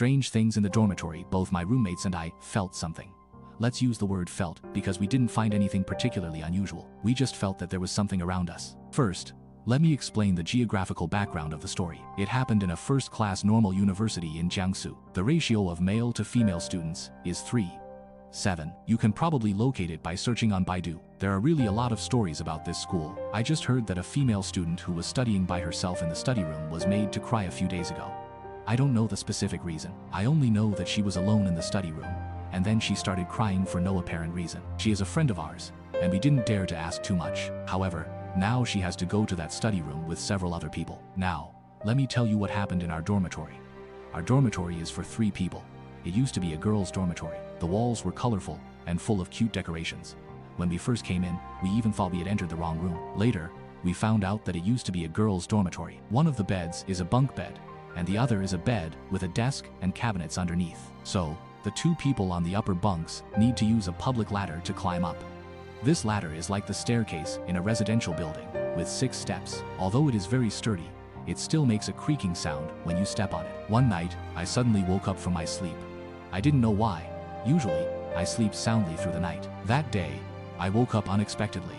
Strange things in the dormitory. Both my roommates and I felt something. Let's use the word felt because we didn't find anything particularly unusual. We just felt that there was something around us. First, let me explain the geographical background of the story. It happened in a first-class normal university in Jiangsu. The ratio of male to female students is 3:7. You can probably locate it by searching on Baidu. There are really a lot of stories about this school. I just heard that a female student who was studying by herself in the study room was made to cry a few days ago. I don't know the specific reason. I only know that she was alone in the study room, and then she started crying for no apparent reason. She is a friend of ours, and we didn't dare to ask too much. However, now she has to go to that study room with several other people. Now, let me tell you what happened in our dormitory. Our dormitory is for 3 people. It used to be a girls' dormitory. The walls were colorful and full of cute decorations. When we first came in, we even thought we had entered the wrong room. Later, we found out that it used to be a girls' dormitory. One of the beds is a bunk bed, and the other is a bed with a desk and cabinets underneath. So, the 2 people on the upper bunks need to use a public ladder to climb up. This ladder is like the staircase in a residential building, with 6 steps. Although it is very sturdy, it still makes a creaking sound when you step on it. One night, I suddenly woke up from my sleep. I didn't know why. Usually, I sleep soundly through the night. That day, I woke up unexpectedly,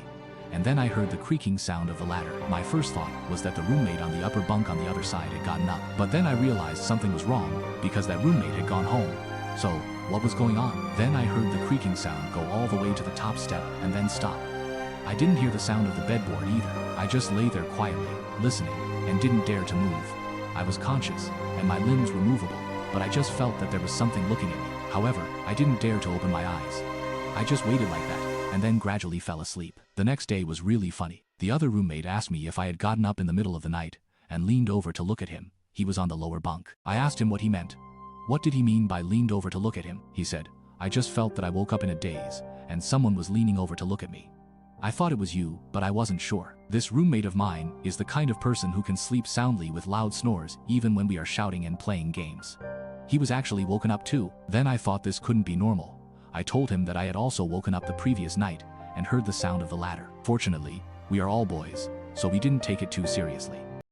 and then I heard the creaking sound of the ladder. My first thought was that the roommate on the upper bunk on the other side had gotten up. But then I realized something was wrong, because that roommate had gone home. So, what was going on? Then I heard the creaking sound go all the way to the top step and then stop. I didn't hear the sound of the bedboard either. I just lay there quietly, listening, and didn't dare to move. I was conscious, and my limbs were movable, but I just felt that there was something looking at me. However, I didn't dare to open my eyes. I just waited like that, and then gradually fell asleep. The next day was really funny. The other roommate asked me if I had gotten up in the middle of the night, and leaned over to look at him. He was on the lower bunk. I asked him what he meant. What did he mean by leaned over to look at him? He said, I just felt that I woke up in a daze, and someone was leaning over to look at me. I thought it was you, but I wasn't sure. This roommate of mine is the kind of person who can sleep soundly with loud snores even when we are shouting and playing games. He was actually woken up too. Then I thought this couldn't be normal. I told him that I had also woken up the previous night and heard the sound of the ladder. Fortunately, we are all boys, so we didn't take it too seriously.